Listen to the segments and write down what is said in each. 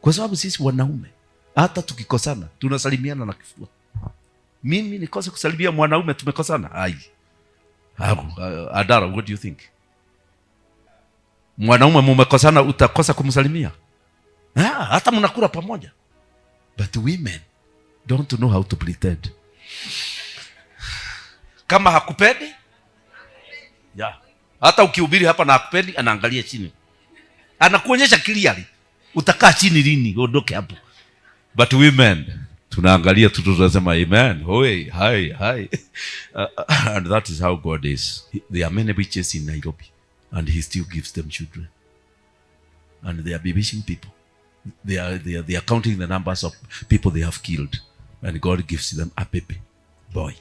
Kwa sababu sisi wanaume hata tukikosana tunasalimiana na kifua. Mimi nikose kusalimia mwanaume tumekosana? Ai. Adara, what do you think? Mwanaume mumekosana utakosa kumsalimia? Hata mnakula pamoja. But women don't know how to pretend. Kama hakupendi? Yeah. Hata ukihubiri hapa na hakupendi, anaangalia chini. Anakuonyesha clearly. Utakaa chini lini? Ondoke hapo. But women, tunaangalia tu tunasema amen. Hoi, hi. And that is how God is. There are many witches in Nairobi and he still gives them children. And they are bewitching people. They are counting the numbers of people they have killed. And God gives them a baby boy.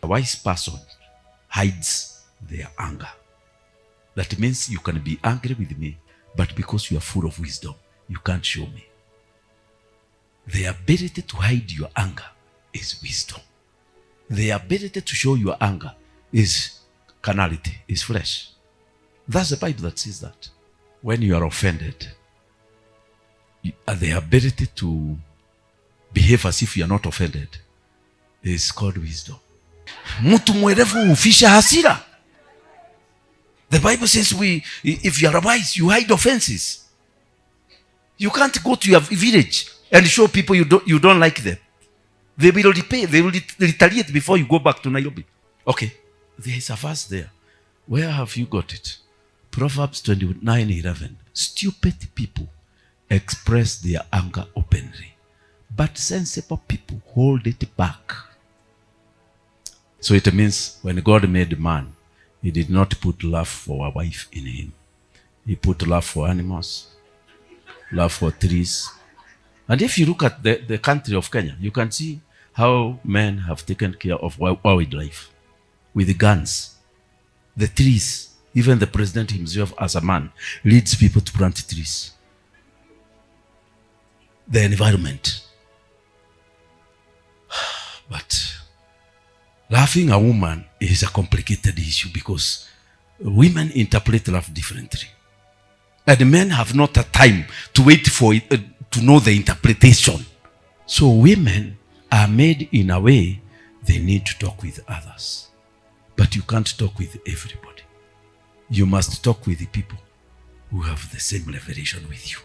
A wise person hides their anger. That means you can be angry with me, but because you are full of wisdom, you can't show me. The ability to hide your anger is wisdom. The ability to show your anger is carnality, is flesh. That's the Bible that says that. When you are offended, the ability to behave as if you are not offended is called wisdom. Mtu mwerevu hufisha hasira. The Bible says if you are wise, you hide offenses. You can't go to your village and show people you don't like them. They will repay, they will retaliate before you go back to Nairobi. Okay, there is a verse there. Where have you got it? Proverbs 29:11. Stupid people express their anger openly, but sensible people hold it back. So it means when God made man, he did not put love for a wife in him. He put love for animals, love for trees. And if you look at the country of Kenya, you can see how men have taken care of wildlife with guns, the trees. Even the president himself as a man leads people to plant trees. The environment. But loving a woman is a complicated issue because women interpret love differently. And men have not a time to wait for it, to know the interpretation. So women are made in a way they need to talk with others. But you can't talk with everybody. You must talk with the people who have the same revelation with you.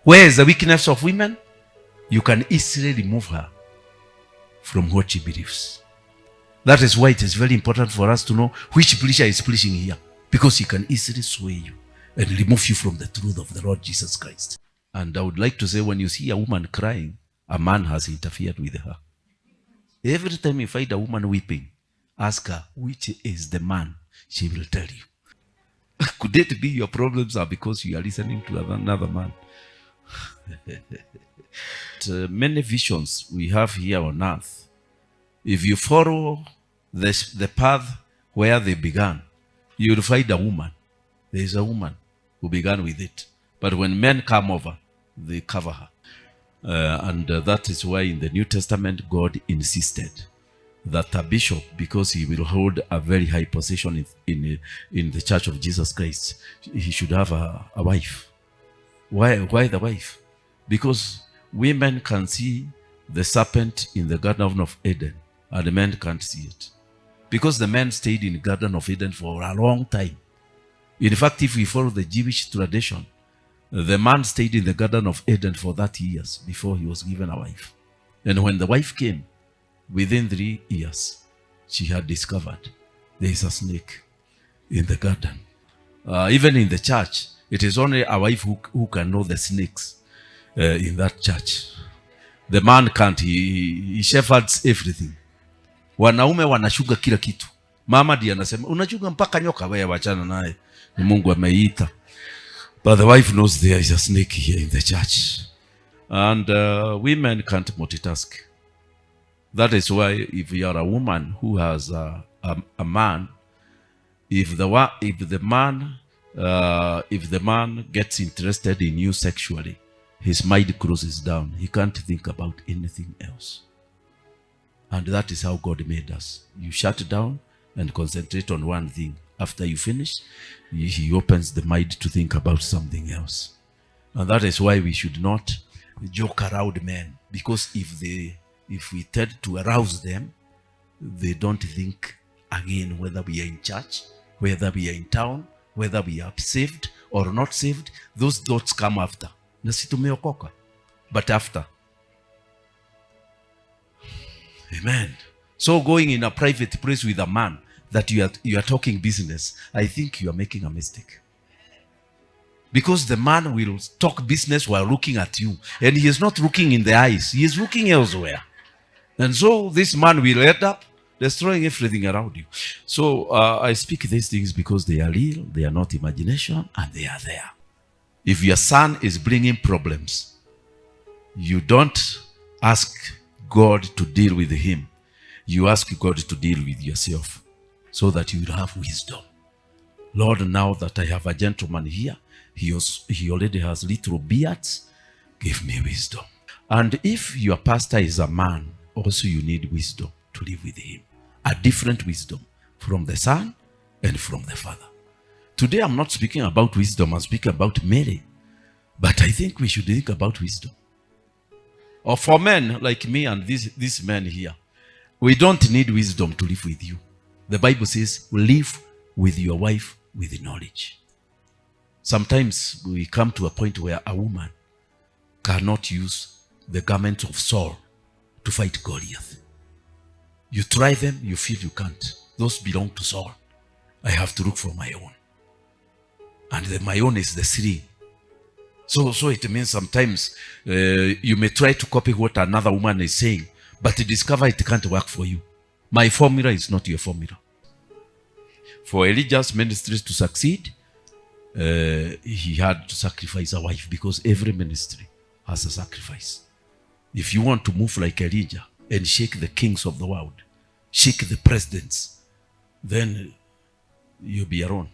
Where is the weakness of women? You can easily remove her from what she believes. That is why it is very important for us to know which preacher is preaching here, because he can easily sway you and remove you from the truth of the Lord Jesus Christ. And I would like to say, when you see a woman crying, a man has interfered with her. Every time you find a woman weeping, ask her, which is the man? She will tell you. Could it be your problems are because you are listening to another man? Many visions we have here on earth, if you follow the path where they began, you will find a woman. There is a woman who began with it. But when men come over, they cover her. And that is why in the New Testament, God insisted that a bishop, because he will hold a very high position in the church of Jesus Christ, he should have a wife. Why the wife? Because women can see the serpent in the Garden of Eden, and the men can't see it. Because the men stayed in the Garden of Eden for a long time. In fact, if we follow the Jewish tradition, the man stayed in the Garden of Eden for 30 years before he was given a wife. And when the wife came, within 3 years, she had discovered there is a snake in the garden. Even in the church, it is only a wife who can know the snakes in that church. The man can't. He shepherds everything. Wanaume wanashuga kila kitu. Mama ndiye anasema, unashuga mpaka nyoka, wewe wachana naye. Ni Mungu ameita. But the wife knows there is a snake here in the church. And women can't multitask. That is why if you are a woman who has a man, if the man gets interested in you sexually, his mind closes down. He can't think about anything else. And that is how God made us. You shut down and concentrate on one thing. After you finish, he opens the mind to think about something else. And that is why we should not joke around men. Because if we tend to arouse them, they don't think again whether we are in church, whether we are in town, whether we are saved or not saved. Those thoughts come after. Na si tumeokoka, but after. Amen. So going in a private place with a man that you are talking business, I think you are making a mistake. Because the man will talk business while looking at you. And he is not looking in the eyes. He is looking elsewhere. And so this man will end up destroying everything around you. So I speak these things because they are real. They are not imagination. And they are there. If your son is bringing problems, you don't ask God to deal with him. You ask God to deal with yourself so that you will have wisdom. Lord, now that I have a gentleman here, he already has little beards, give me wisdom. And if your pastor is a man, also you need wisdom to live with him. A different wisdom from the son and from the father. Today I'm not speaking about wisdom, I'm speaking about Mary. But I think we should think about wisdom. Or for men like me and these men here, we don't need wisdom to live with you. The Bible says, live with your wife with knowledge. Sometimes we come to a point where a woman cannot use the garment of Saul to fight Goliath. You try them, you feel you can't. Those belong to Saul. I have to look for my own. And my own is the three. So it means sometimes you may try to copy what another woman is saying, but you discover it can't work for you. My formula is not your formula. For Elijah's ministries to succeed, he had to sacrifice a wife, because every ministry has a sacrifice. If you want to move like Elijah and shake the kings of the world, shake the presidents, then you'll be alone.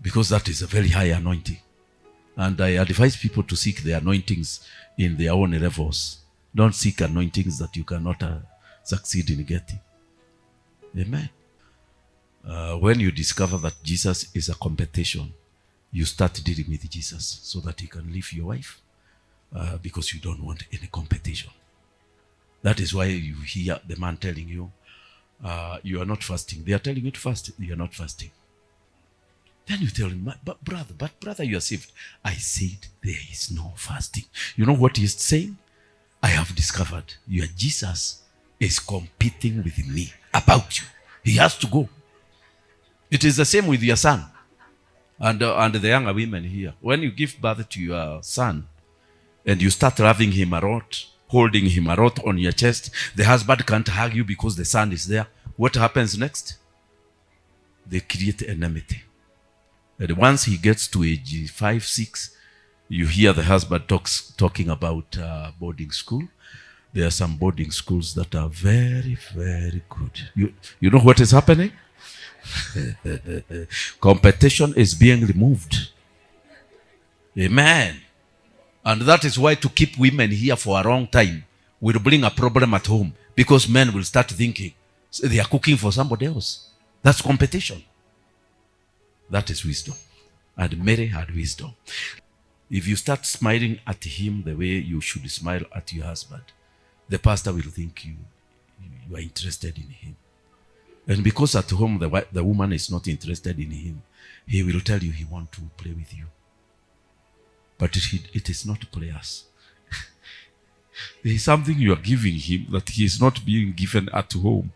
Because that is a very high anointing. And I advise people to seek the anointings in their own levels. Don't seek anointings that you cannot succeed in getting. Amen. When you discover that Jesus is a competition, you start dealing with Jesus so that you can leave your wife, because you don't want any competition. That is why you hear the man telling you, you are not fasting. They are telling you to fast. You are not fasting. Then you tell him, but brother, you are saved. I said there is no fasting. You know what he's saying? I have discovered your Jesus is competing with me about you. He has to go. It is the same with your son and the younger women here. When you give birth to your son and you start loving him a lot, holding him a lot on your chest, the husband can't hug you because the son is there. What happens next? They create enmity. And once he gets to age 5, 6, you hear the husband talking about boarding school. There are some boarding schools that are very, very good. You know what is happening? Competition is being removed. Amen. And that is why to keep women here for a long time will bring a problem at home, because men will start thinking they are cooking for somebody else. That's competition. That is wisdom. And Mary had wisdom. If you start smiling at him the way you should smile at your husband, the pastor will think you are interested in him. And because at home the woman is not interested in him, he will tell you he wants to play with you. But it is not players. There is something you are giving him that he is not being given at home.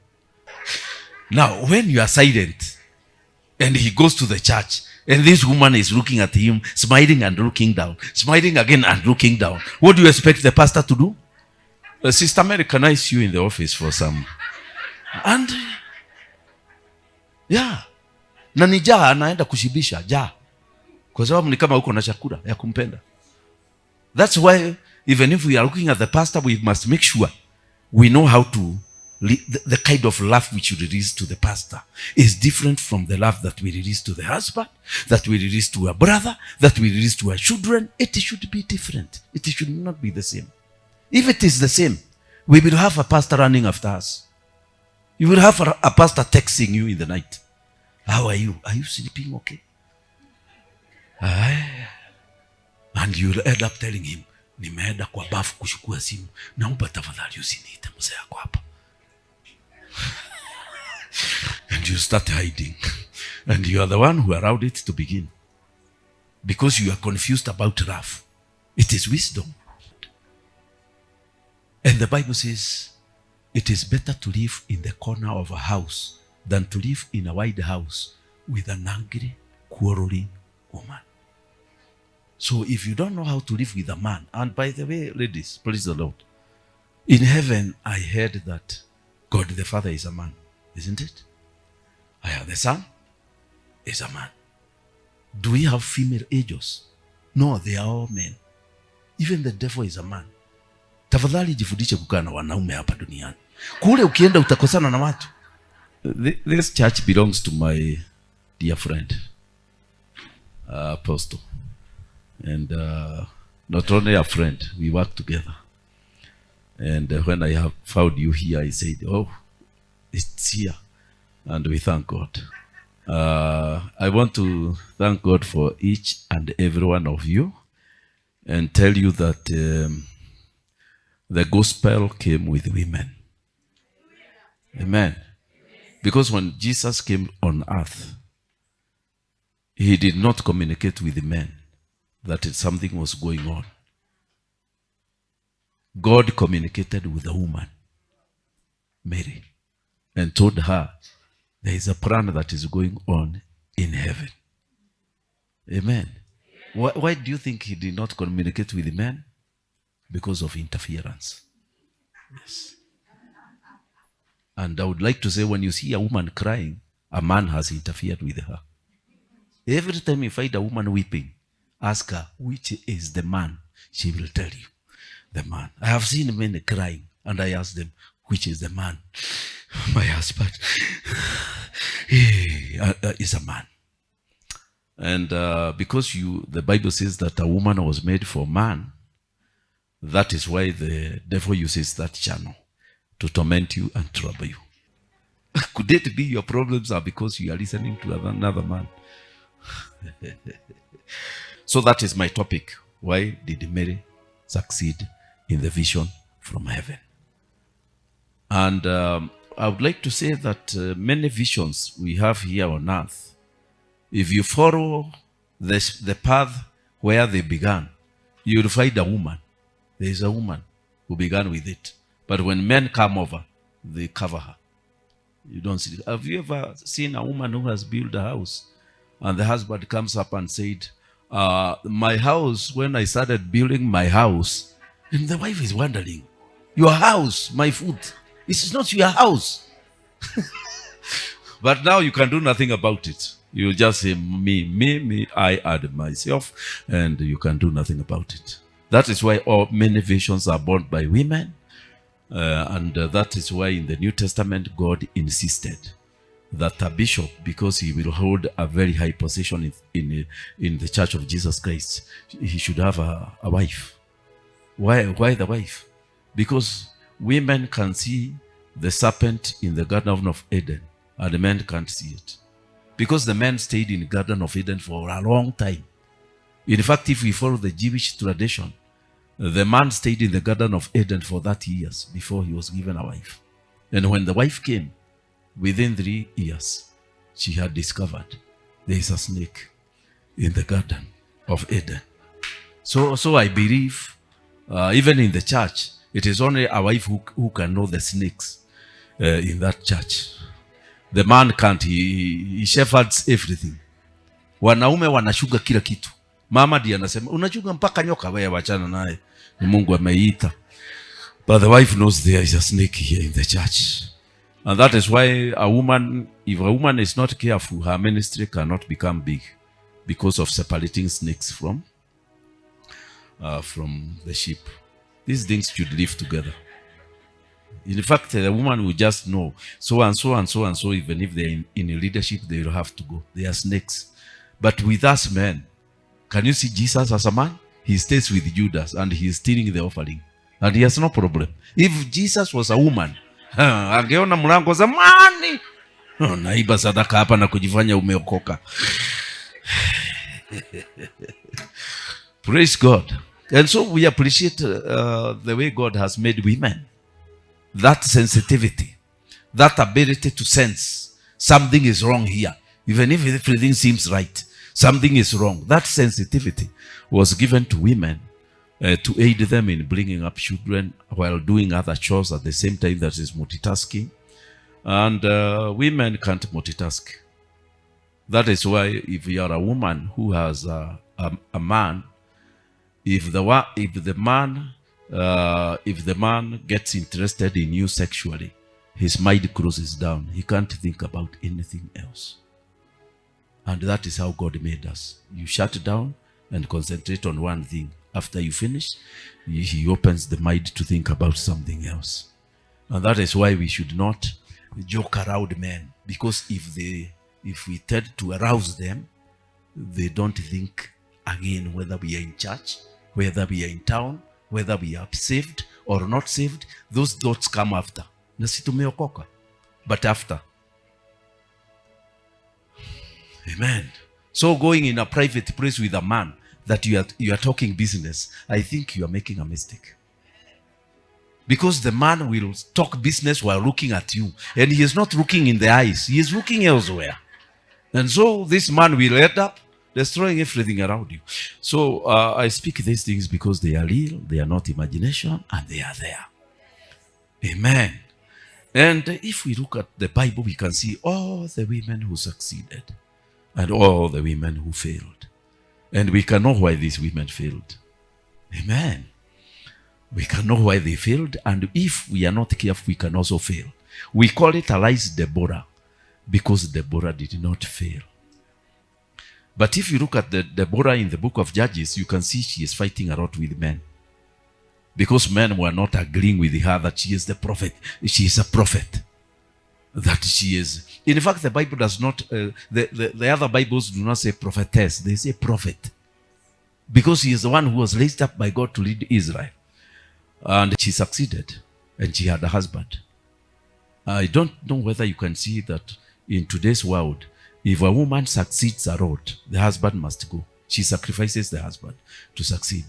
Now, when you are silent and he goes to the church and this woman is looking at him, smiling and looking down, smiling again and looking down, what do you expect the pastor to do? Sister Mary, can I see you in the office for some? And yeah, na ni jaa anaenda kushibisha jaa, kwa sababu ni kama uko na chakula ya kumpenda. That's why even if we are looking at the pastor, we must make sure we know how to the kind of love we should release to the pastor is different from the love that we release to the husband, that we release to a brother, that we release to our children. It should be different. It should not be the same. If it is the same, we will have a pastor running after us. You will have a pastor texting you in the night. How are you? Are you sleeping okay? And you'll end up telling him, nimeenda kwa bafu kuchukua simu, naomba tafadhali usiniite mzee yako hapa. And you start hiding. And you are the one who allowed it to begin. Because you are confused about love. It is wisdom. And the Bible says, it is better to live in the corner of a house than to live in a wide house with an angry, quarreling woman. So if you don't know how to live with a man, and by the way, ladies, praise the Lord. In heaven, I heard that God the Father is a man, isn't it? The Son is a man. Do we have female angels? No, they are all men. Even the devil is a man. Tafadhali jifundishe kukaa na wanaume hapa duniani. Kule ukienda utakosana na watu. This church belongs to my dear friend, Apostle. And not only a friend, we work together. And when I have found you here, I said, oh, it's here. And we thank God. I want to thank God for each and every one of you and tell you that the gospel came with women. Amen. Because when Jesus came on earth, he did not communicate with the men that something was going on. God communicated with the woman, Mary, and told her there is a plan that is going on in heaven. Amen. Why do you think he did not communicate with the men? Because of interference. Yes. And I would like to say, when you see a woman crying, a man has interfered with her. Every time you find a woman weeping, ask her, which is the man? She will tell you, the man. I have seen men crying, and I ask them, which is the man? My husband is a man. And because the Bible says that a woman was made for man, that is why the devil uses that channel to torment you and trouble you. Could it be your problems are because you are listening to another man? So that is my topic. Why did Mary succeed in the vision from heaven? And I would like to say that many visions we have here on earth, if you follow the path where they began, you will find a woman. There is a woman who began with it. But when men come over, they cover her. You don't see it. Have you ever seen a woman who has built a house and the husband comes up and said, my house, when I started building my house, and the wife is wondering, your house, my food, it's not your house. But now you can do nothing about it. You just say, me, I add myself, and you can do nothing about it. That is why many visions are born by women. And that is why in the New Testament, God insisted that a bishop, because he will hold a very high position in the Church of Jesus Christ, he should have a wife. Why the wife? Because women can see the serpent in the Garden of Eden, and the men can't see it. Because the men stayed in the Garden of Eden for a long time. In fact, if we follow the Jewish tradition, the man stayed in the Garden of Eden for 30 years before he was given a wife. And when the wife came, within 3 years, she had discovered there is a snake in the Garden of Eden. So I believe, even in the church, it is only a wife who can know the snakes in that church. The man can't. He shepherds everything. Wanaume wanashuga kila kitu. Mama ndiye anasema, unachunga mpaka nyoka, wewe wachana naye. Ni Mungu ameita. But the wife knows there is a snake here in the church. And that is why if a woman is not careful, her ministry cannot become big because of separating snakes from the sheep. These things should live together. In fact, the woman will just know, so and so and so and so, even if they're in leadership, they will have to go. They are snakes. But with us men, can you see Jesus as a man? He stays with Judas and he is stealing the offering. And he has no problem. If Jesus was a woman, angeona mlango zamani, naiba sadaka hapa na kujifanya umeokoka. Praise God. And so we appreciate the way God has made women. That sensitivity, that ability to sense something is wrong here. Even if everything seems right, something is wrong. That sensitivity was given to women to aid them in bringing up children while doing other chores at the same time. That is multitasking. And women can't multitask. That is why if you are a woman who has a man, if the man gets interested in you sexually, his mind closes down. He can't think about anything else. And that is how God made us. You shut down and concentrate on one thing. After you finish, he opens the mind to think about something else. And that is why we should not joke around men. Because if we tend to arouse them, they don't think again whether we are in church, whether we are in town, whether we are saved or not saved. Those thoughts come after. Nasi tumeokoka. But after. Amen. So going in a private place with a man that you are talking business, I think you are making a mistake. Because the man will talk business while looking at you. And he is not looking in the eyes. He is looking elsewhere. And so this man will end up destroying everything around you. So I speak these things because they are real. They are not imagination. And they are there. Amen. And if we look at the Bible, we can see all the women who succeeded. And all the women who failed. And we can know why these women failed. Amen. We can know why they failed. And if we are not careful, we can also fail. We call it Arise Deborah. Because Deborah did not fail. But if you look at the Deborah in the book of Judges, you can see she is fighting a lot with men. Because men were not agreeing with her that she is the prophet. She is a prophet. That she is. In fact, the Bible does not, the other Bibles do not say prophetess. They say prophet. Because he is the one who was raised up by God to lead Israel. And she succeeded. And she had a husband. I don't know whether you can see that in today's world, if a woman succeeds a lot, the husband must go. She sacrifices the husband to succeed.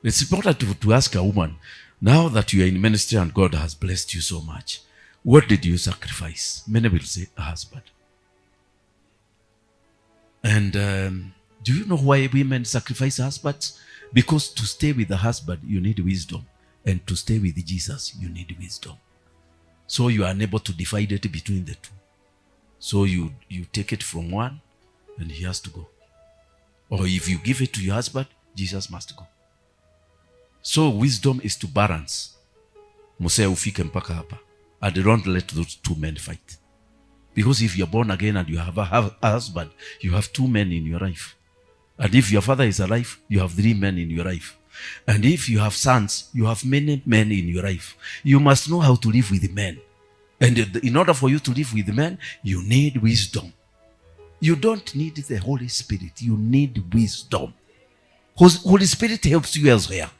It's important to ask a woman, now that you are in ministry and God has blessed you so much, what did you sacrifice? Many will say a husband. And do you know why women sacrifice husbands? Because to stay with the husband, you need wisdom. And to stay with Jesus, you need wisdom. So you are unable to divide it between the two. So you take it from one and he has to go. Or if you give it to your husband, Jesus must go. So wisdom is to balance. Musea ufike mpaka hapa. And don't let those two men fight. Because if you're born again and you have a husband, you have two men in your life. And if your father is alive, you have three men in your life. And if you have sons, you have many men in your life. You must know how to live with men. And in order for you to live with men, you need wisdom. You don't need the Holy Spirit. You need wisdom. Holy Spirit helps you elsewhere.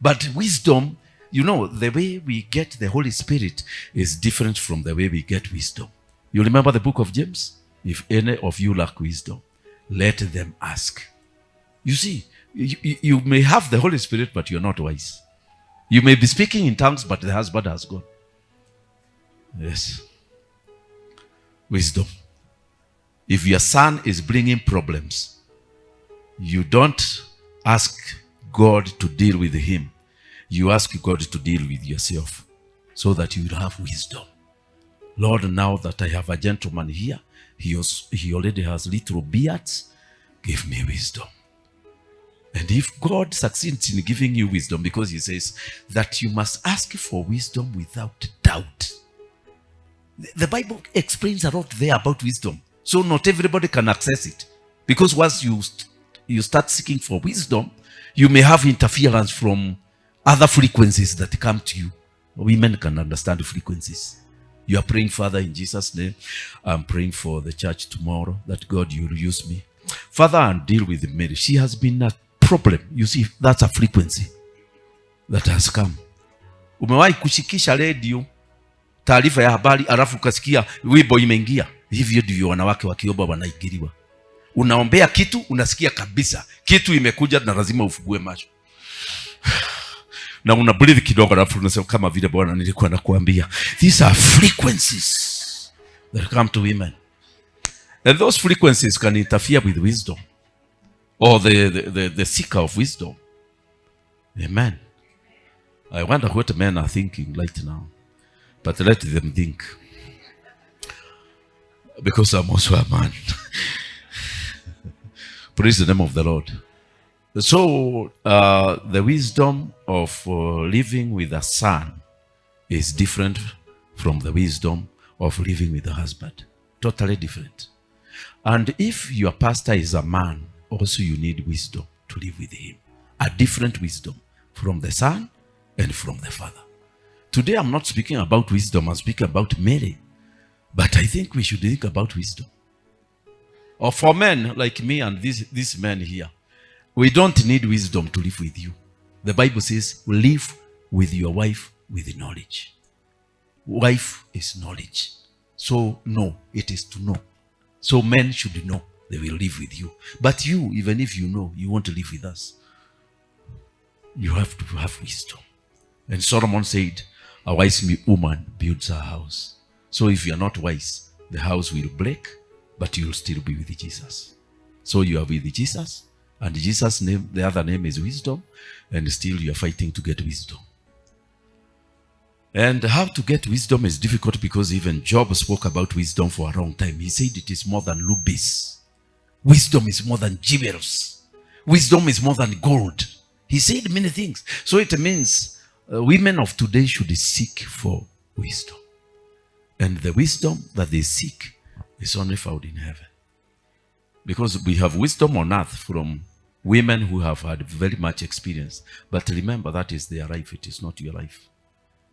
But wisdom, you know, the way we get the Holy Spirit is different from the way we get wisdom. You remember the book of James? If any of you lack wisdom, let them ask. You see, you may have the Holy Spirit, but you're not wise. You may be speaking in tongues, but the husband has gone. Yes. Wisdom. If your son is bringing problems, you don't ask God to deal with him. You ask God to deal with yourself so that you will have wisdom. Lord, now that I have a gentleman here, he already has little beards, give me wisdom. And if God succeeds in giving you wisdom, because he says that you must ask for wisdom without doubt. The Bible explains a lot there about wisdom. So not everybody can access it. Because once you start seeking for wisdom, you may have interference from other frequencies that come to you. Women can understand the frequencies. You are praying, Father, in Jesus' name. I'm praying for the church tomorrow that God, you will use me. Father, and deal with Mary. She has been a problem. You see, that's a frequency that has come. Umewahi kushikisha radio, taarifa ya habari, alafu ukasikia wimbo imeingia. Hivyo ndivyo wanawake wakiomba wanaingiliwa. Unaombea kitu, unasikia kabisa kitu imekuja na lazima ufugue macho. Na una breathe kidogo, alafu unasema kama vile Bwana nilikuwa nakuambia. These are frequencies that come to women. And those frequencies can interfere with wisdom or the seeker of wisdom. Amen. I wonder what men are thinking right now. But let them think. Because I'm also a man. Praise the name of the Lord. So, the wisdom of living with a son is different from the wisdom of living with a husband. Totally different. And if your pastor is a man, also you need wisdom to live with him. A different wisdom from the son and from the father. Today I'm not speaking about wisdom, I'm speaking about Mary. But I think we should think about wisdom. Or for men like me and these men here, we don't need wisdom to live with you. The Bible says, live with your wife with knowledge. Wife is knowledge. So know, it is to know. So men should know they will live with you. But you, even if you know, you want to live with us, you have to have wisdom. And Solomon said, a wise woman builds her house. So if you are not wise, the house will break, but you will still be with Jesus. So you are with Jesus, and Jesus' name, the other name is wisdom, and still you are fighting to get wisdom. And how to get wisdom is difficult because even Job spoke about wisdom for a long time. He said it is more than rubies. Wisdom is more than jewels. Wisdom is more than gold. He said many things. So it means women of today should seek for wisdom. And the wisdom that they seek is only found in heaven. Because we have wisdom on earth from women who have had very much experience. But remember, that is their life. It is not your life.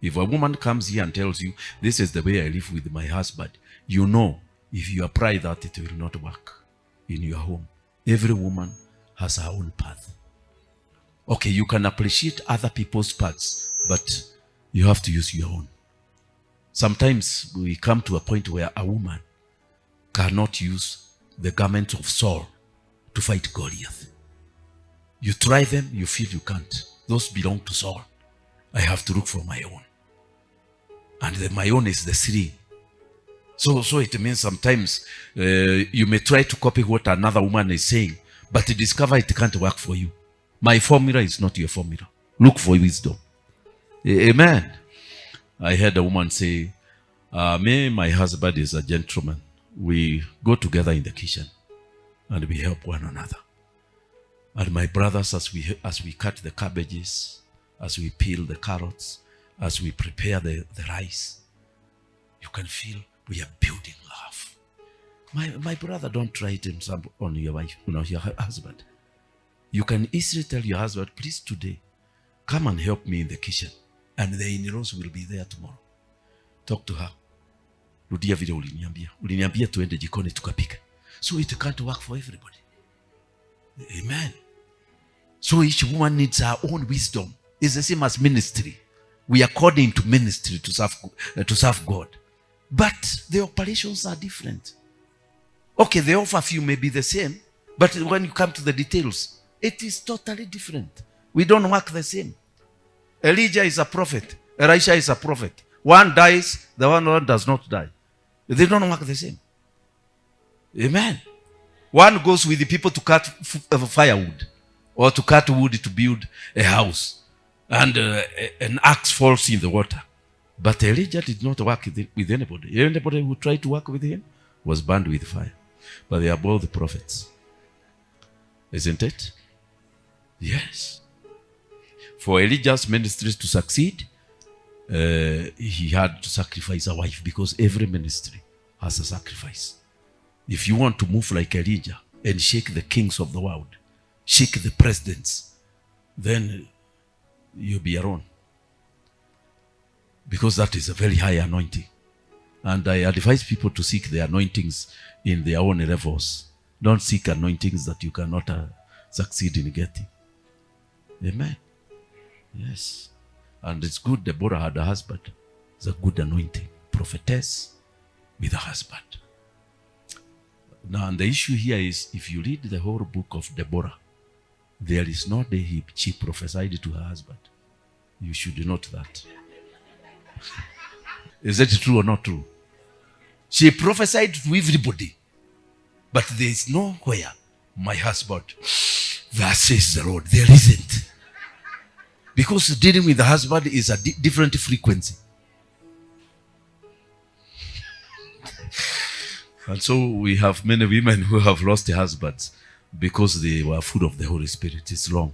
If a woman comes here and tells you, this is the way I live with my husband, you know, if you apply that, it will not work in your home. Every woman has her own path. Okay, you can appreciate other people's paths, but you have to use your own. Sometimes we come to a point where a woman cannot use the garment of Saul to fight Goliath. You try them, you feel you can't. Those belong to Saul. I have to look for my own. And my own is the three. So it means sometimes you may try to copy what another woman is saying, but you discover it can't work for you. My formula is not your formula. Look for wisdom. Amen. I heard a woman say, me, my husband is a gentleman. We go together in the kitchen and we help one another. And my brothers, as we cut the cabbages, as we peel the carrots, as we prepare the rice, you can feel we are building love. My brother, don't try it on your wife, your husband. You can easily tell your husband, please today, come and help me in the kitchen. And the in-laws will be there tomorrow. Talk to her. Rudia vile uliniambia. Uliniambia tuende jikoni tukapika. So it can't work for everybody. Amen. So each woman needs her own wisdom. It's the same as ministry. We are called into ministry to serve God. But the operations are different. Okay, the overview may be the same, but when you come to the details, it is totally different. We don't work the same. Elijah is a prophet. Elisha is a prophet. One dies, the one does not die. They don't work the same. Amen. One goes with the people to cut firewood or to cut wood to build a house. And an axe falls in the water. But Elijah did not work with anybody. Anybody who tried to work with him was burned with fire. But they are both prophets. Isn't it? Yes. For Elijah's ministries to succeed, he had to sacrifice a wife, because every ministry has a sacrifice. If you want to move like Elijah and shake the kings of the world, shake the presidents, then you'll be alone. Because that is a very high anointing. And I advise people to seek the anointings in their own levels. Don't seek anointings that you cannot succeed in getting. Amen. Yes. And it's good Deborah had a husband. It's a good anointing. Prophetess with a husband. Now, and the issue here is, if you read the whole book of Deborah, there is no day she prophesied to her husband. You should note that. Is that true or not true? She prophesied to everybody. But there is nowhere, my husband, thus says the Lord. There isn't. Because dealing with the husband is a different frequency. And so we have many women who have lost their husbands because they were full of the Holy Spirit. It's wrong.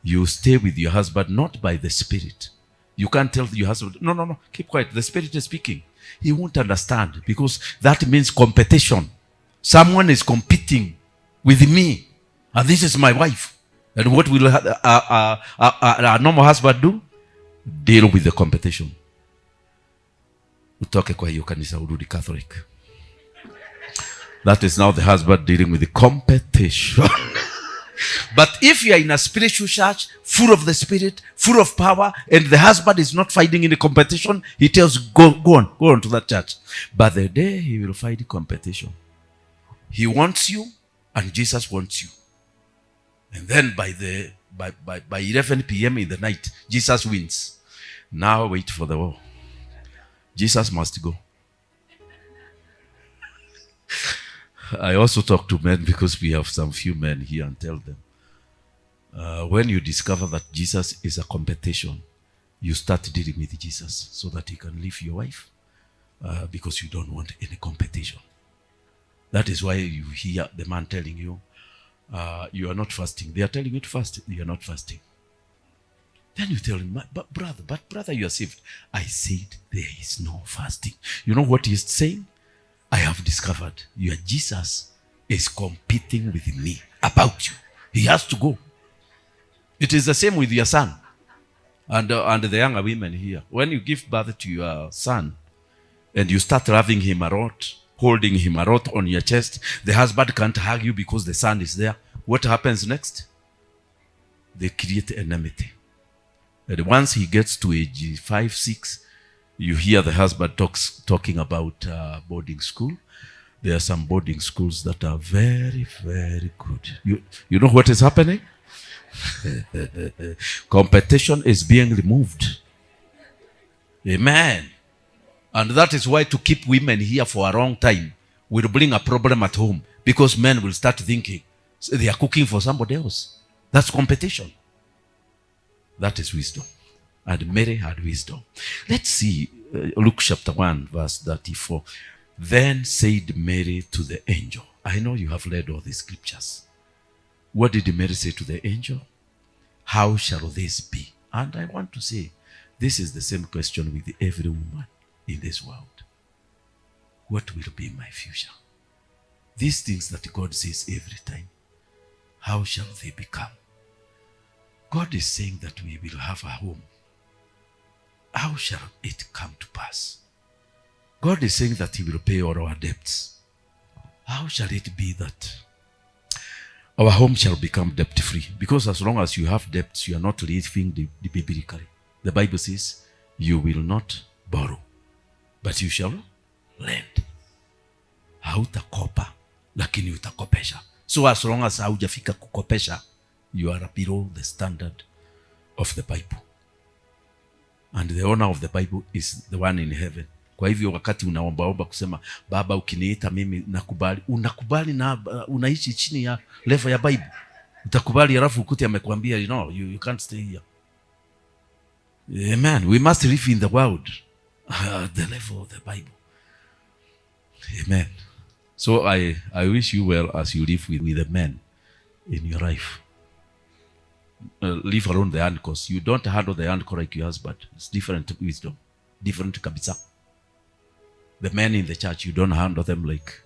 You stay with your husband not by the Spirit. You can't tell your husband, no, keep quiet. The Spirit is speaking. He won't understand, because that means competition. Someone is competing with me, and this is my wife. And what will a normal husband do? Deal with the competition. Utoke kwa hiyo kanisa urudi Catholic. That is now the husband dealing with the competition. But if you are in a spiritual church, full of the Spirit, full of power, and the husband is not fighting in the competition, he tells, go on to that church. But the day he will fight competition, he wants you, and Jesus wants you. And then by 11 p.m. in the night, Jesus wins. Now wait for the war. Jesus must go. I also talk to men, because we have some few men here, and tell them, when you discover that Jesus is a competition, you start dealing with Jesus so that he can leave your wife, because you don't want any competition. That is why you hear the man telling you, you are not fasting. They are telling you to fast. You are not fasting. Then you tell him, but brother, you are saved. I said there is no fasting. You know what he's saying? I have discovered your Jesus is competing with me about you. He has to go. It is the same with your son and the younger women here. When you give birth to your son and you start loving him a lot, holding him a lot on your chest, the husband can't hug you because the son is there. What happens next? They create enmity. And once he gets to age 5, 6, you hear the husband talking about boarding school. There are some boarding schools that are very, very good. You know what is happening? Competition is being removed. Amen. And that is why to keep women here for a long time will bring a problem at home, because men will start thinking they are cooking for somebody else. That's competition. That is wisdom. And Mary had wisdom. Let's see Luke chapter 1 verse 34. Then said Mary to the angel. I know you have read all these scriptures. What did Mary say to the angel? How shall this be? And I want to say, this is the same question with every woman in this world. What will be my future? These things that God says every time, how shall they become? God is saying that we will have a home. How shall it come to pass? God is saying that he will pay all our debts. How shall it be that our home shall become debt-free? Because as long as you have debts, you are not living biblically. The Bible says, you will not borrow, but you shall lend. Hautakopa, lakini utakopesha. So as long as haujafika kukopesha, you are below the standard of the Bible. And the owner of the Bible is the one in heaven. Kwa hivyo wakati unaombaomba kusema, Baba ukiniita mimi nakubali, unakubali na unaishi chini ya level ya Bible. Utakubali alafu ukute amekwambia, you can't stay here. Amen. We must live in the world at the level of the Bible. Amen. So I wish you well as you live with the men in your life. Leave alone the uncles. You don't handle the uncle like your husband. It's different wisdom. Different kabisa. The men in the church, you don't handle them like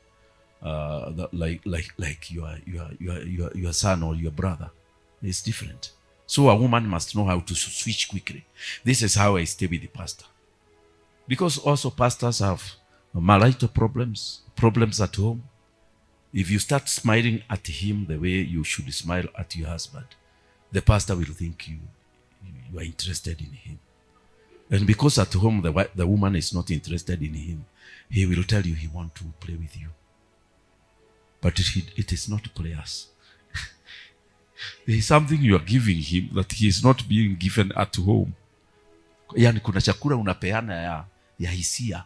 your son or your brother. It's different. So a woman must know how to switch quickly. This is how I stay with the pastor. Because also pastors have marital problems at home. If you start smiling at him the way you should smile at your husband, the pastor will think you are interested in him. And because at home the woman is not interested in him, he will tell you he wants to play with you. but it is not prayers. There is something you are giving him that he is not being given at home. Yani kuna chakula unapeana ya hisia,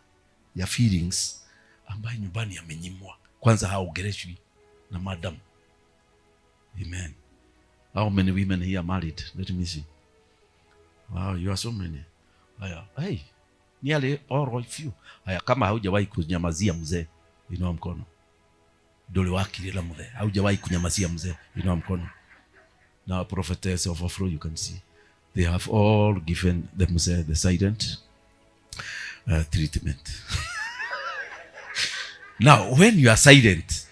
ya feelings, ambayo nyumbani amenyimwa. Kwanza haongeleshwi na madam. Amen. How many women here married? Let me see. Wow, you are so many. Haya, hey, nearly all of you. Haya, kama haujawahi kunyamazia mzee, inua mkono. Dole wakilila mzee, haujawahi kunyamazia mzee, inua mkono. Now, prophetess of overflow, you can see. They have all given them the silent treatment. Now, when you are silent,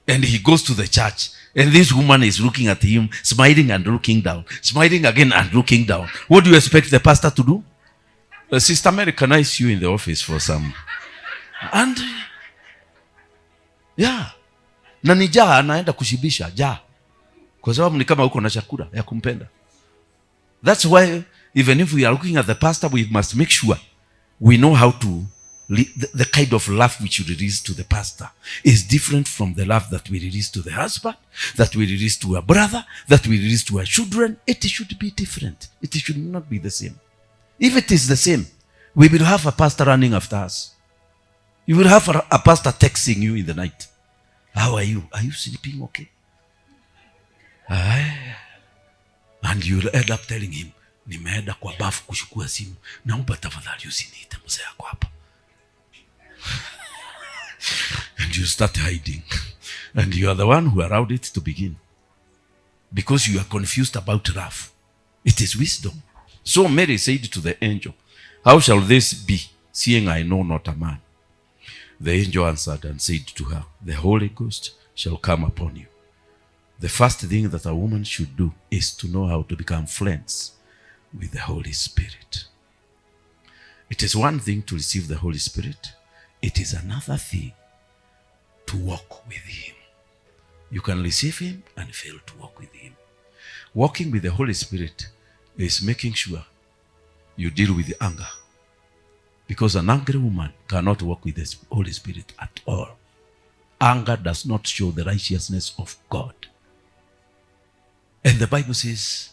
and he goes to the church, and this woman is looking at him, smiling and looking down, smiling again and looking down, what do you expect the pastor to do? Sister Mary, can I see you in the office for some? And, yeah. Na ni jaa, anaenda kushibisha, jaa. Kwa sababu ni kama uko na chakula ya kumpenda. That's why, even if we are looking at the pastor, we must make sure we know how to, the kind of love which you release to the pastor is different from the love that we release to the husband, that we release to a brother, that we release to our children. It should be different. It should not be the same. If it is the same, we will have a pastor running after us. You will have a pastor texting you in the night. How are you? Are you sleeping okay? And you will end up telling him, nimeenda kwa bafu kuchukua simu, naomba tafadhali usiniite mzee yako hapa. And you start hiding. And you are the one who allowed it to begin. Because you are confused about love. It is wisdom. So Mary said to the angel, how shall this be, seeing I know not a man? The angel answered and said to her, the Holy Ghost shall come upon you. The first thing that a woman should do is to know how to become friends with the Holy Spirit. It is one thing to receive the Holy Spirit. It is another thing to walk with him. You can receive him and fail to walk with him. Walking with the Holy Spirit is making sure you deal with the anger. Because an angry woman cannot walk with the Holy Spirit at all. Anger does not show the righteousness of God. And the Bible says,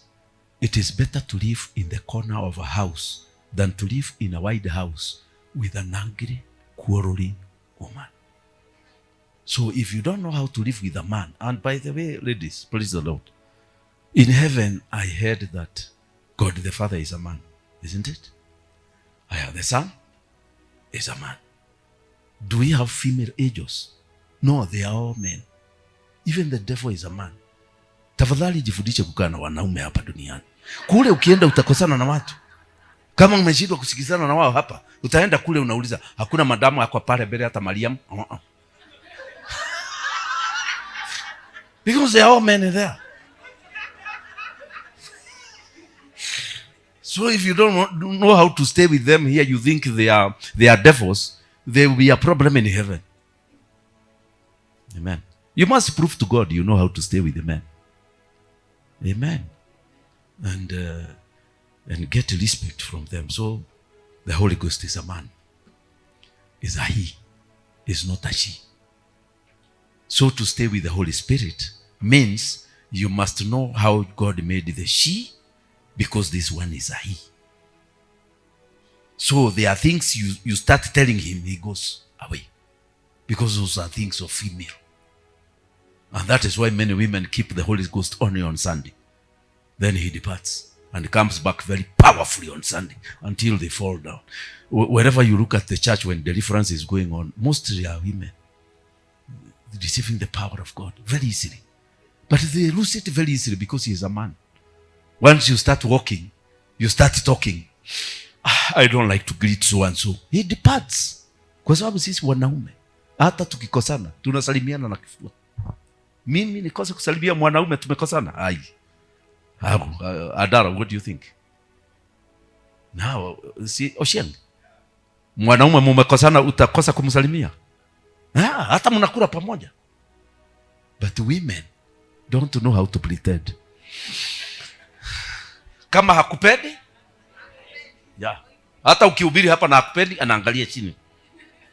it is better to live in the corner of a house than to live in a wide house with an angry, quarreling woman. So if you don't know how to live with a man, and by the way, ladies, praise the Lord. In heaven, I heard that God the Father is a man, isn't it? The Son is a man. Do we have female angels? No, they are all men. Even the devil is a man. Tafadhali jifundishe kukaa na wanaume hapa duniani. Kule ukienda utakosana na watu. Kama umeshindwa kusikizana na wao hapa, utaenda kule unauliza, hakuna madamu yako pale mbele hata Mariam? Because they are all men there. So if you don't know how to stay with them here, you think they are devils, there will be a problem in heaven. Amen. You must prove to God you know how to stay with the men. Amen. And get respect from them. So the Holy Ghost is a man. Is a he. Is not a she. So to stay with the Holy Spirit means you must know how God made the she, because this one is a he. So there are things you start telling him, he goes away. Because those are things of female. And that is why many women keep the Holy Ghost only on Sunday. Then he departs and comes back very powerfully on Sunday until they fall down. Wherever you look at the church when deliverance is going on, mostly are women receiving the power of God very easily. But they lose it very easily because he is a man. Once you start walking, you start talking, I don't like to greet so and so, he departs. Kwa sababu sisi wanaume, hata tukikosana, tunasalimiana na kifua. Mimi nikose kusalimia mwanaume tumekosana? Ai. Adara, what do you think? Now, see, Ocean. Mwanaume mumekosana utakosa kumsalimia? Hata mnakula pamoja. But women don't know how to pretend. Kama hakupendi? Yeah. Hata ukihubiri hapa na hakupendi, anaangalia chini.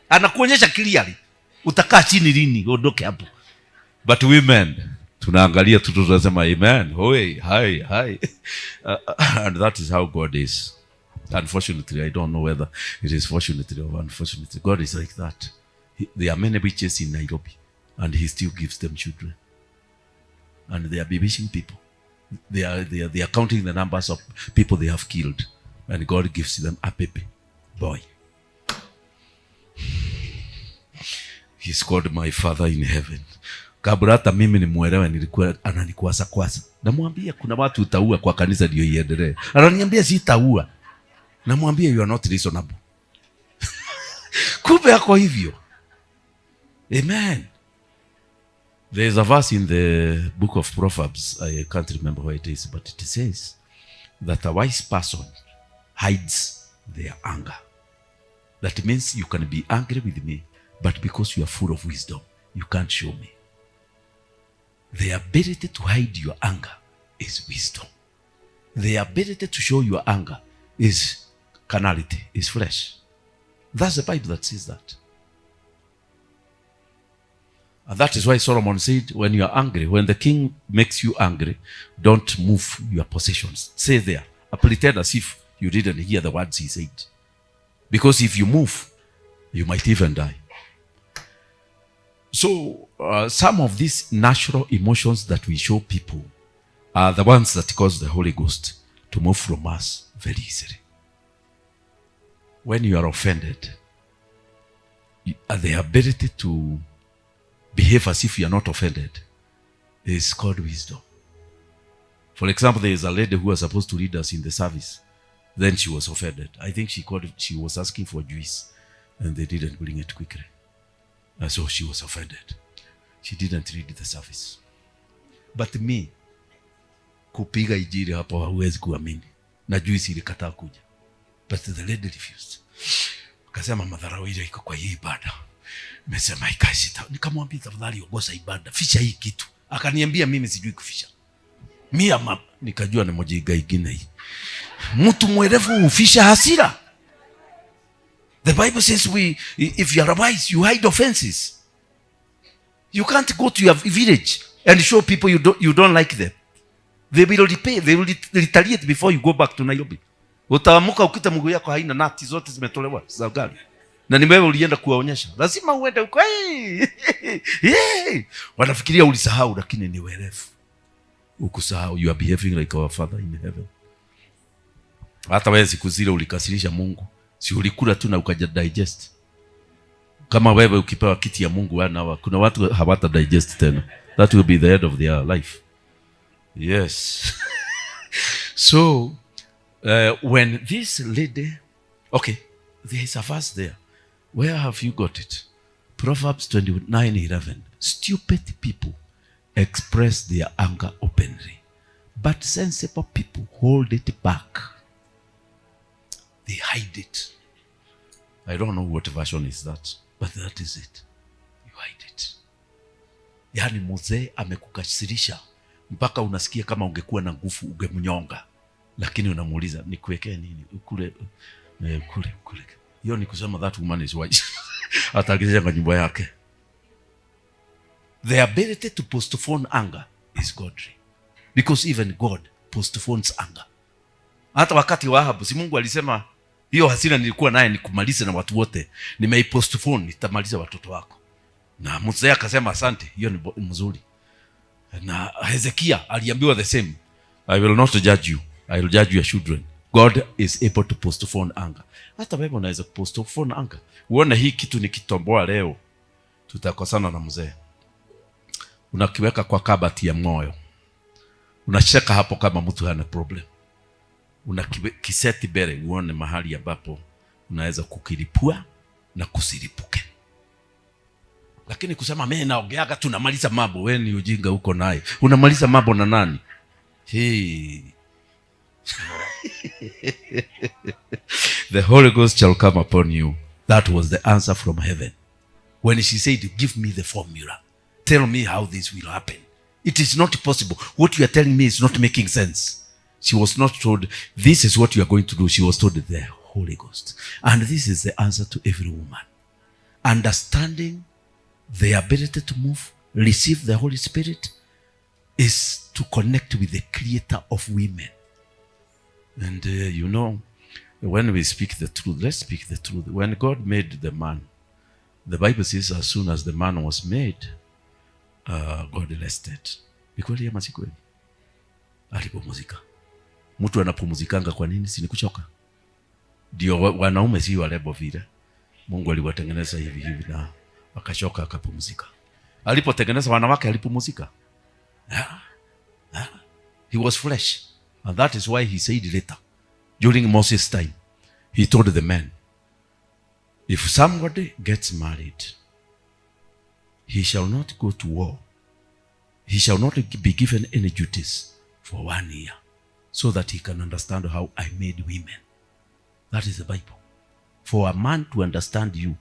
Anakuonyesha clearly. Utakaa chini lini, ondoke hapo. But women, tunaangalia tu tunasema amen. Hoi, hi. And that is how God is. Unfortunately, I don't know whether it is fortunately or unfortunately. God is like that. There are many witches in Nairobi, and he still gives them children. And they are bewitching people. They are counting the numbers of people they have killed, and God gives them a baby boy. He's called my Father in heaven. Kabla hata mimi nimuelewe nilikuwa ananikwasa kwasa. Namwambia kuna watu utaua kwa kanisa ndio iendelee. Ananiambia sitaua. Namwambia you are not reasonable. Kumbe yako hivyo. Amen. There is a verse in the book of Proverbs, I can't remember where it is, but it says that a wise person hides their anger. That means you can be angry with me, but because you are full of wisdom, you can't show me. The ability to hide your anger is wisdom. The ability to show your anger is carnality, is flesh. That's the Bible that says that. And that is why Solomon said, when you are angry, when the king makes you angry, don't move your possessions. Stay there. Pretend as if you didn't hear the words he said. Because if you move, you might even die. So, some of these natural emotions that we show people are the ones that cause the Holy Ghost to move from us very easily. When you are offended, the ability to behave as if you are not offended is called wisdom. For example, there is a lady who was supposed to lead us in the service. Then she was offended. I think she was asking for juice, and they didn't bring it quickly. And so she was offended. She didn't read the service. But me, kupiga ijiri hapo hauwezi kuamini. Na juice ilikataa kuja. But the lady refused. Kasema madharau ile iko kwa hii ibada. Nimesema ikashita. Nikamwambia tafadhali ongoza ibada. Fisha hii kitu. Akaniambia mimi sijui kufisha. Mia mama. Nikajua ni mojiga ingine hii. Mtu mwerevu ufisha hasira. The Bible says if you are wise, you hide offenses. You can't go to your village and show people you don't like them. They will repay, they will retaliate before you go back to Nairobi. Utaamuka ukita mguu yako haina nati zote zimetolewa za gari. Na ni wewe ulienda kuwaonyesha. Lazima uende uko. Wanafikiria ulisahau lakini ni werevu. Ukusahau, you are behaving like our Father in heaven. Hata wewe siku zile ulikasirisha Mungu. Si ulikula tu na ukaja digest. Kama wewe ukipewa kiti ya Mungu wana kuna watu hawata digest tena. That will be the end of their life. Yes. So when this lady, okay, there is a verse there. Where have you got it? Proverbs 29:11. Stupid people express their anger openly, but sensible people hold it back. They hide it. I don't know what version is that, but that is it. You hide it. Yani mzee amekukasirisha mpaka unasikia kama ungekuwa na nguvu ungemnyonga, lakini unamuuliza nikuwekee nini? Kule. Hiyo ni kusema that woman is wise. Atagiza kwa nyumba yake. The ability to postpone anger is godly. Because even God postpones anger. Hata wakati wa Ahabu, si Mungu alisema hiyo hasira nilikuwa naye nikumalize na watu wote, nimeipostpone, nitamaliza watoto wako. Na mzee akasema asante, hiyo ni mzuri. Na Hezekia aliambiwa the same. I will not judge you. I will judge your children. God is able to postpone anger. Hata wewe unaweza postpone anger. Uone hii kitu nikitomboa leo, tutakosana na mzee. Unakiweka kwa kabati ya moyo. Unacheka hapo kama mtu hana problem. Unakiseti bere uone mahali ambapo unaweza kukilipua na kusilipuke. Lakini kusema mimi naongeaga tu namaliza mambo, wewe ni ujinga uko naye. Unamaliza mambo na nani? The Holy Ghost shall come upon you. That was the answer from heaven. When she said, give me the formula. Tell me how this will happen. It is not possible. What you are telling me is not making sense. She was not told, this is what you are going to do. She was told the Holy Ghost. And this is the answer to every woman. Understanding the ability to move receive the Holy Spirit is to connect with the creator of women. And you know, when we speak the truth, let's speak the truth. When God made the man, the Bible says as soon as the man was made, God rested. Ni kweli ama si kweli? Alipumzika. Mtu anapumzikanga kwa nini? Si ni kuchoka? Ndio wanaume si walebo vile. Mungu aliwatengeneza hivi na akachoka akapumzika. Alipotengeneza wanawake alipumzika. He was flesh. And that is why he said later, during Moses' time, he told the men, if somebody gets married, he shall not go to war. He shall not be given any duties for 1 year, so that he can understand how I made women. That is the Bible. For a man to understand you,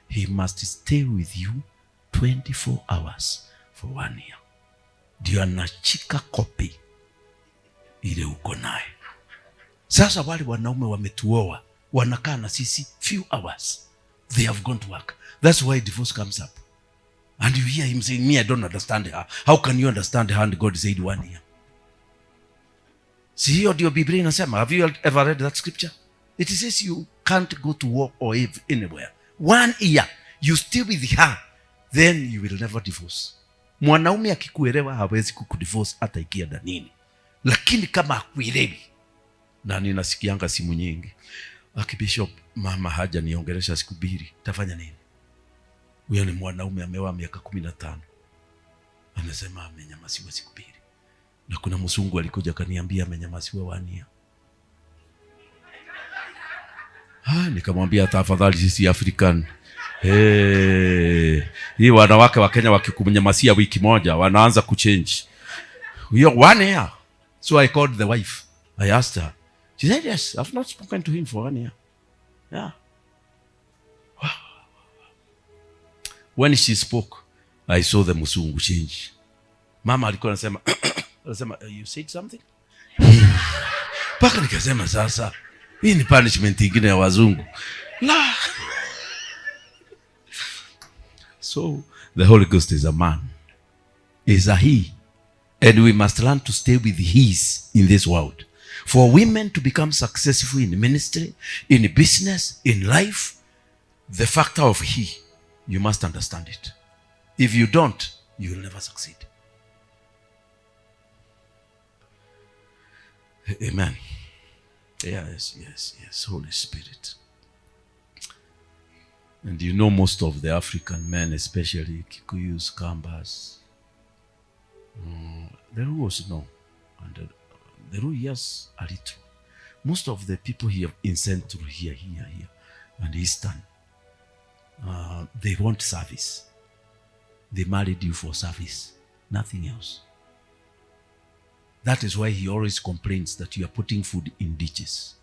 he must stay with you 24 hours for 1 year. Ndio anachika kopi ile uko naye. Sasa wale wanaume wametuoa, wanakaa na sisi few hours. They have gone to work. That's why divorce comes up. And you hear him saying, me, I don't understand her. How can you understand her? And God said 1 year. See, hiyo ndio Biblia inasema. Have you ever read that scripture? It says you can't go to war or anywhere. 1 year, you stay with her, then you will never divorce. Mwanaume akikuelewa hawezi kukudivorce hata ikienda nini. Lakini kama hakuelewi, na ninasikianga simu nyingi, Bishop, mama haja niongelesha siku 2, tafanya nini? Huyo ni mwanaume ameoa miaka 15. Anasema amenyamasiwa siku 2. Na kuna mzungu alikuja kaniambia amenyamasiwa 1 year. Nikamwambia tafadhali sisi African. Hii wanawake wa Kenya wakikunyamasia wiki moja wanaanza kuchange. Hiyo 1 year. So I called the wife. I asked her. She said, yes, I've not spoken to him for 1 year. Yeah. When she spoke, I saw the mzungu change. Mama alikuwa anasema, you said something? Paka nikasema sasa, hii ni punishment ingine ya wazungu. La. So, the Holy Ghost is a man. Is a he. And we must learn to stay with his in this world. For women to become successful in ministry, in business, in life, the factor of he, you must understand it. If you don't, you will never succeed. Amen. Yes, Holy Spirit. And you know most of the African men, especially Kikuyus, Kambas, the Ruos, no. And the Ruo, yes, a little. Most of the people here in Central, here, and Eastern, they want service. They married you for service, nothing else. That is why he always complains that you are putting food in ditches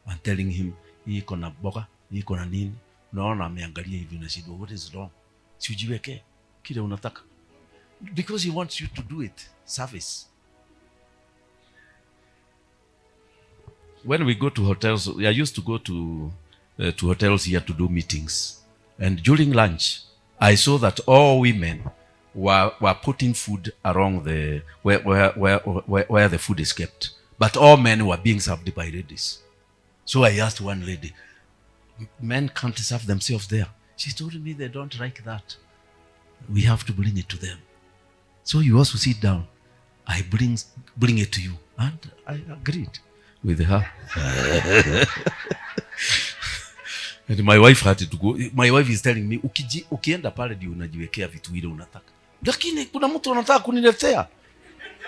and telling him, hii kona boga, hii kona nini. Naona ameangalia hivi na shida, what is wrong? Si ujiweke kile unataka. Because he wants you to do it, service. When we go to hotels, I used to go to hotels here to do meetings. And during lunch, I saw that all women were putting food along the where the food is kept. But all men were being served by ladies. So I asked one lady, men can't serve themselves there. She told me they don't like that. We have to bring it to them. So you also sit down. I bring it to you. And I agreed with her. And my wife had to go. My wife is telling me, ukienda pale ndio unajiwekea vitu ile unataka. Lakini kuna mtu anataka kuniletea.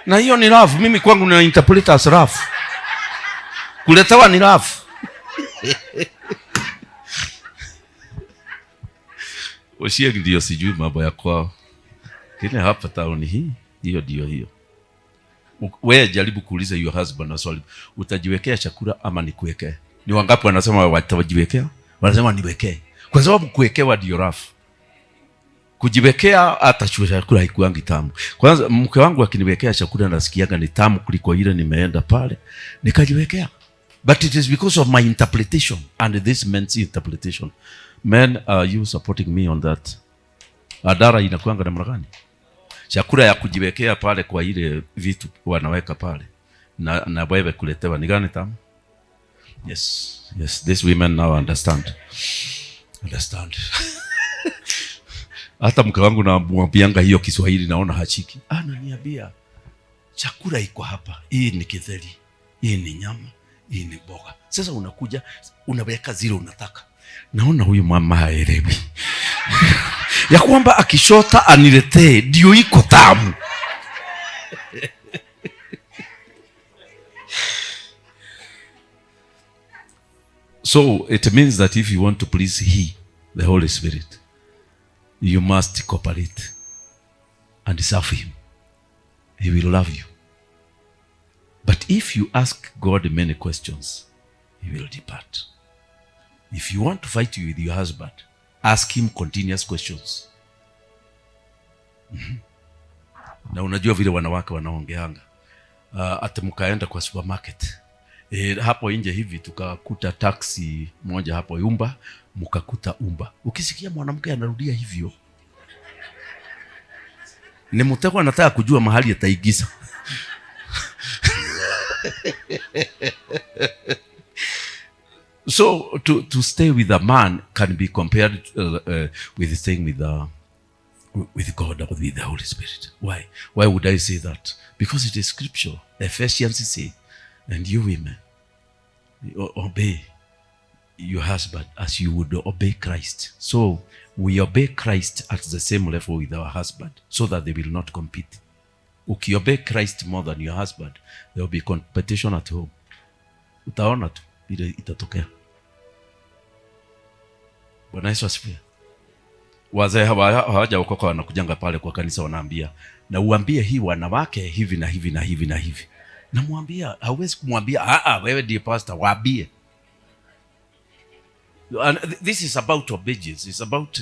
Na hiyo ni love. Mimi kwangu na interpret as love. Kuletewa ni love. Washia ndio sijui mambo ya kwao. Kile hapa town hii, hiyo ndio hiyo. Wewe jaribu kuuliza your husband na swali, utajiwekea chakula ama nikuwekee? Ni wangapi wanasema watajiwekea? Wanasema niwekee. Kwa sababu kuwekewa ndio rafu. Kujiwekea hata chakula haikuangi tamu. Kwanza mke wangu akiniwekea chakula nasikiaga ni tamu kuliko ile nimeenda pale nikajiwekea. But it is because of my interpretation and this men's interpretation. Men, are you supporting me on that? Adara inakuanga namna gani? chakula ya kujiwekea pale kwa ile vitu wanaweka pale na wewe kuletewa ni gani tamu? Yes, these women now understand. Hata mke wangu namwambianga hiyo Kiswahili naona hachiki. Ananiambia chakula iko hapa. Hii ni kitheri. Hii ni nyama. Hii ni mboga. Sasa unakuja unaweka zile unataka. Naona huyu mama haelewi. Ya kwamba akishota aniletee ndio iko tamu. So it means that if you want to please the Holy Spirit, you must cooperate and serve him. He will love you. But if you ask God many questions, he will depart. If you want to fight with your husband, ask him continuous questions. Na unajua vile wanawake wanaongeanga. Ati mkaenda kwa supermarket. Hapo nje hivi tukakuta taxi moja hapo Yumba, mkakuta Umba. Ukisikia mwanamke anarudia hivyo, ni mtego anataka kujua mahali ataigiza. So to stay with a man can be compared with staying with God or with the Holy Spirit. Why? Why would I say that? Because it is scripture. Ephesians say, and you women, obey your husband as you would obey Christ. So we obey Christ at the same level with our husband, so that they will not compete. Ukiobey Christ more than your husband, there will be competition at home. Utaona tu ile itatokea. Bwana Yesu asifiwe. Wazee hawajaokoka wanakujanga pale kwa kanisa wanaambia, na uambie hii wanawake hivi na hivi na hivi na hivi. Namwambia, hauwezi kumwambia wewe ndiye pastor, waambie. And this is about obedience. It's about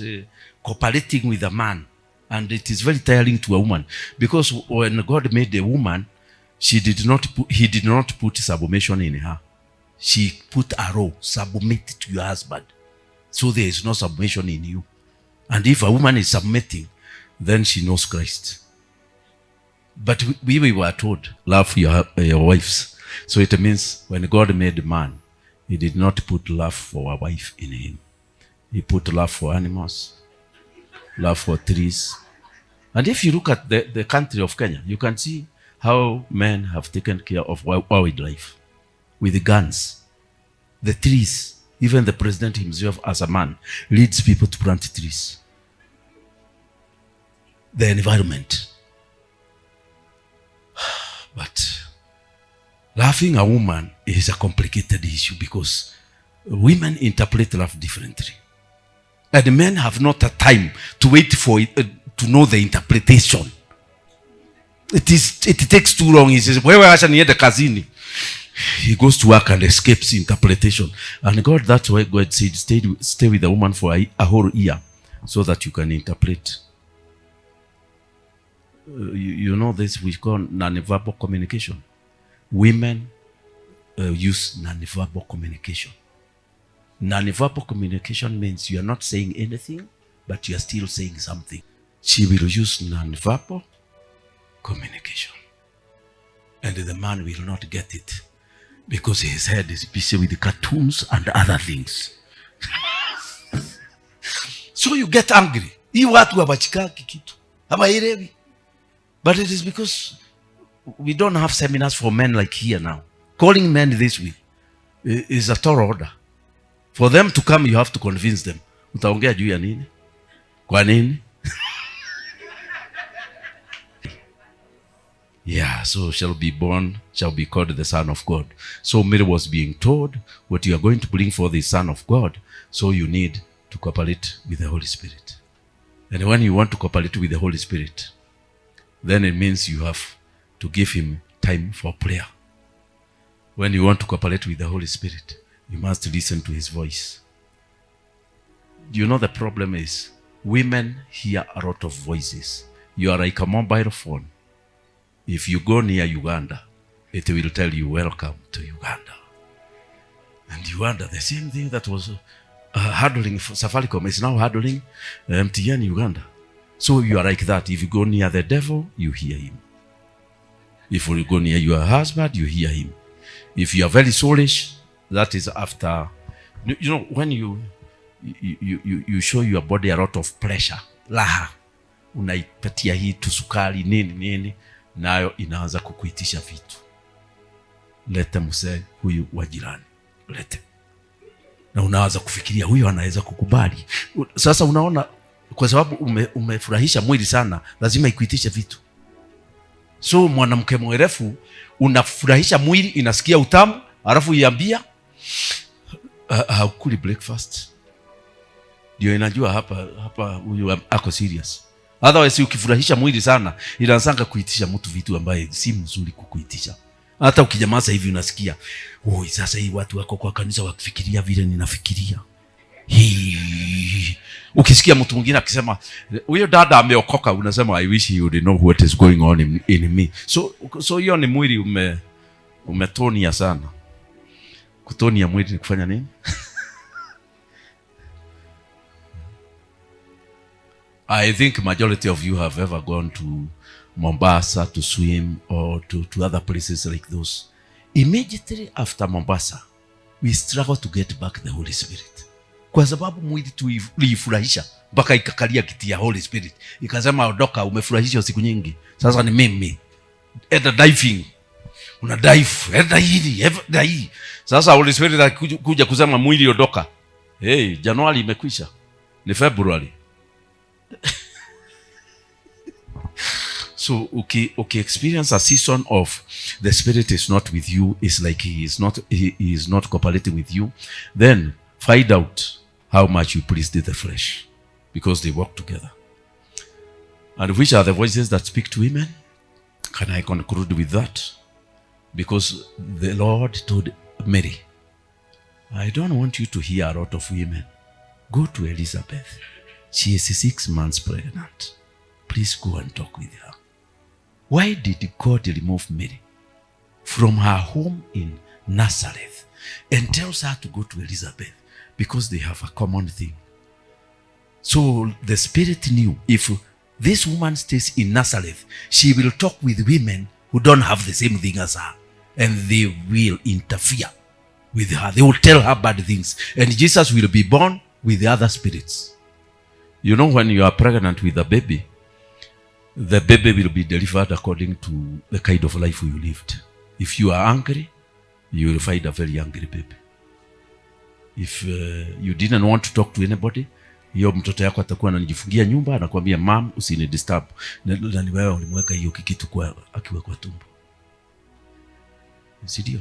cooperating with a man, and it is very tiring to a woman, because when God made a woman, he did not put submission in her. She put a role, submit to your husband. So there is no submission in you. And if a woman is submitting, then she knows Christ. But we were told, love your wives. So it means when God made man, he did not put love for a wife in him. He put love for animals, love for trees. And if you look at the country of Kenya, you can see how men have taken care of wildlife with guns, the trees. Even the president himself, as a man, leads people to plant trees. The environment. But loving a woman is a complicated issue, because women interpret love differently. And men have not a time to wait for it, to know the interpretation. It takes too long. He says, wewe acha niende kazini. He goes to work and escapes interpretation. And God, that's why God said, stay with the woman for a whole year, so that you can interpret. You know this, we call non-verbal communication. Women use non-verbal communication. Non-verbal communication means you are not saying anything, but you are still saying something. She will use non-verbal communication. And the man will not get it, because his head is busy with the cartoons and other things. So you get angry. Hii watu hawachikaki kitu. Hawaelewi. But it is because we don't have seminars for men like here now. Calling men this way is a tall order. For them to come, you have to convince them. Utaongea juu ya nini? Kwa nini? Yeah, so shall be called the Son of God. So Mary was being told, what you are going to bring for the Son of God, so you need to cooperate with the Holy Spirit. And when you want to cooperate with the Holy Spirit, then it means you have to give him time for prayer. When you want to cooperate with the Holy Spirit, you must listen to his voice. Do you know the problem is, women hear a lot of voices. You are like a mobile phone. If you go near Uganda, it will tell you, welcome to Uganda. And Uganda, the same thing that was handling Safaricom is now handling MTN Uganda. So you are like that. If you go near the devil, you hear him. If you go near your husband, you hear him. If you are very soulish, that is after, you know, when you show your body a lot of pressure, laha, unaipatia hii tusukari nini, nayo inaanza kukuitisha vitu. Lete mse huyu wa jirani, lete. Na unaanza kufikiria huyu anaweza kukubali. Sasa unaona, kwa sababu umefurahisha mwili sana, lazima ikuitishe vitu. So mwanamke mwerefu, unafurahisha mwili, inasikia utamu, alafu iambia haukuli breakfast. Ndio inajua hapa huyu ako serious. Otherwise ukifurahisha mwili sana, inaanza kuitisha mtu vitu ambaye si mzuri kukuitisha. Hata ukijamaza hivi unasikia, "Oi, sasa hii watu wako kwa kanisa wakifikiria vile ninafikiria." Ukisikia mtu mwingine akisema, "Huyo dada ameokoka," unasema, "I wish you would know what is going on in me." So hiyo ni mwili umetonia sana. Kutonia mwili ni kufanya nini? I think majority of you have ever gone to Mombasa to swim or to other places like those. Immediately after Mombasa, we struggle to get back the Holy Spirit. Kwa sababu mwili tuliifurahisha mpaka ikakalia kiti ya Holy Spirit. Ikasema, "Ondoka, umefurahisha siku nyingi. Sasa ni mimi." Enda diving. Una dive, enda hii. Sasa Holy Spirit kuja kusema mwili ondoka. Hey, Januari imekwisha. Ni February. So okay, experience a season of the Spirit is not with you, is like he is not cooperating with you, then find out how much you pleased the flesh, because they work together. And which are the voices that speak to women? Can I conclude with that? Because the Lord told Mary, "I don't want you to hear a lot of women. Go to Elizabeth. She is 6 months pregnant. Please go and talk with her." Why did God remove Mary from her home in Nazareth and tells her to go to Elizabeth? Because they have a common thing. So the Spirit knew if this woman stays in Nazareth, she will talk with women who don't have the same thing as her, and they will interfere with her. They will tell her bad things, and Jesus will be born with the other spirits. You know, when you are pregnant with a baby, the baby will be delivered according to the kind of life you lived. If you are angry, you will find a very angry baby. If you didn't want to talk to anybody, hiyo mtoto yako atakuwa anajifungia nyumba, anakuambia, "Mom, usini disturb." Na ni wewe ulimweka hiyo kikitu akiwa kwa tumbo. Ndio.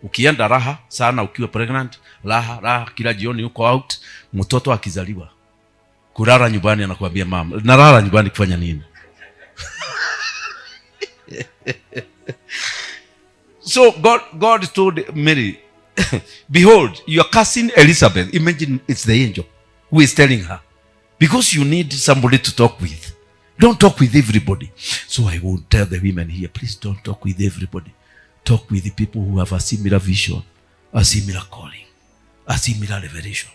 Ukienda raha sana ukiwa pregnant, raha kila jioni uko out, mtoto akizaliwa, kulala nyumbani anakuambia, "Mom, nalala nyumbani kufanya nini?" So God told Mary, "Behold, your cousin Elizabeth." Imagine it's the angel who is telling her, because you need somebody to talk with. Don't talk with everybody. So I will tell the women here, please don't talk with everybody. Talk with the people who have a similar vision, a similar calling, a similar revelation.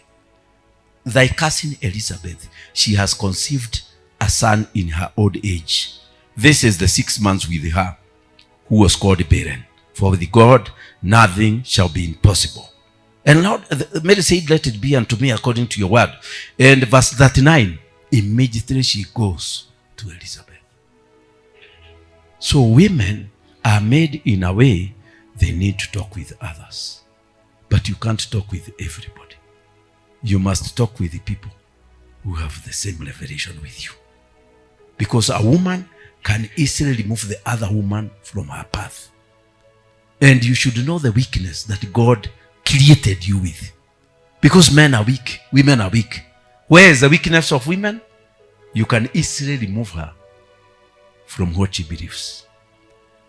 Thy cousin Elizabeth, she has conceived a son in her old age. This is the 6 months with her, who was called barren. For with God nothing shall be impossible. And Lord, Mary said, "Let it be unto me according to your word." And verse 39, immediately she goes to Elizabeth. So women are made in a way they need to talk with others. But you can't talk with everybody. You must talk with the people who have the same revelation with you. Because a woman can easily remove the other woman from her path. And you should know the weakness that God created you with. Because men are weak, women are weak. Where is the weakness of women? You can easily remove her from what she believes.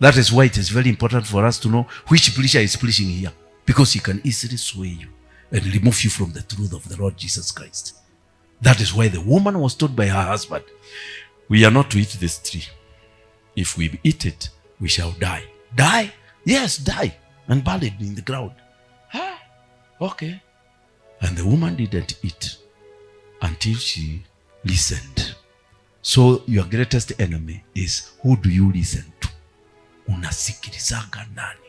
That is why it is very important for us to know which preacher is preaching here. Because he can easily sway you and remove you from the truth of the Lord Jesus Christ. That is why the woman was told by her husband, "We are not to eat this tree. If we eat it, we shall die." Die? Yes, die. And buried in the ground. Huh? Okay. And the woman didn't eat until she listened. So your greatest enemy is who do you listen to? Unasikilizaga nani?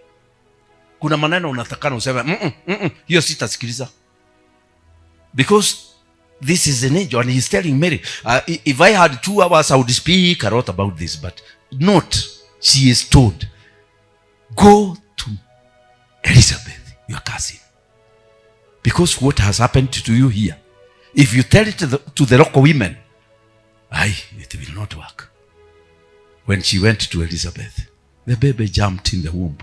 Kuna maneno unatakana useme hiyo sitasikiliza, because this is an angel and he's telling Mary, if I had 2 hours I would speak a lot about this, but not. She is told, go to Elizabeth, your cousin, because what has happened to you here, if you tell it to the local women, it will not work. When she went to Elizabeth, the baby jumped in the womb.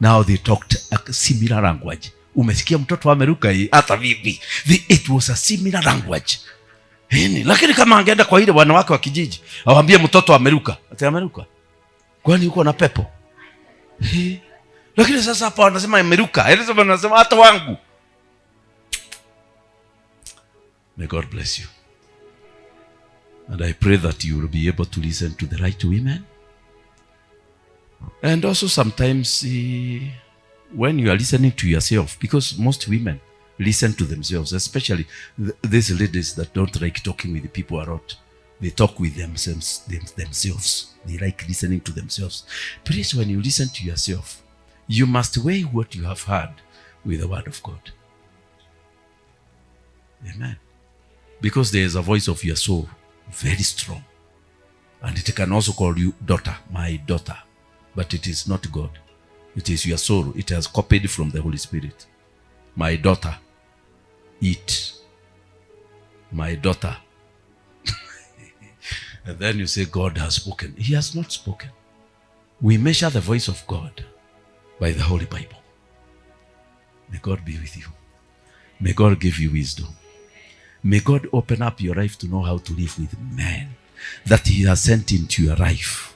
Now they talked a similar language. Umesikia mtoto ameruka hata vipi? It was a similar language. Lakini kama angeenda kwa ile wanawake wa kijiji, awambie mtoto ameruka. Ati ameruka. Kwani uko na pepo? Lakini sasa hapa wanasema ameruka. Elizabeth anasema hata wangu. May God bless you. And I pray that you will be able to listen to the right women. And also sometimes when you are listening to yourself, because most women listen to themselves, especially these ladies that don't like talking with the people a lot. They talk with themselves. They like listening to themselves. Please, when you listen to yourself, you must weigh what you have heard with the word of God. Amen. Because there is a voice of your soul, very strong. And it can also call you daughter, my daughter. But it is not God. It is your soul. It has copied from the Holy Spirit. My daughter, eat. My daughter. And then you say, God has spoken. He has not spoken. We measure the voice of God by the Holy Bible. May God be with you. May God give you wisdom. May God open up your life to know how to live with men that He has sent into your life.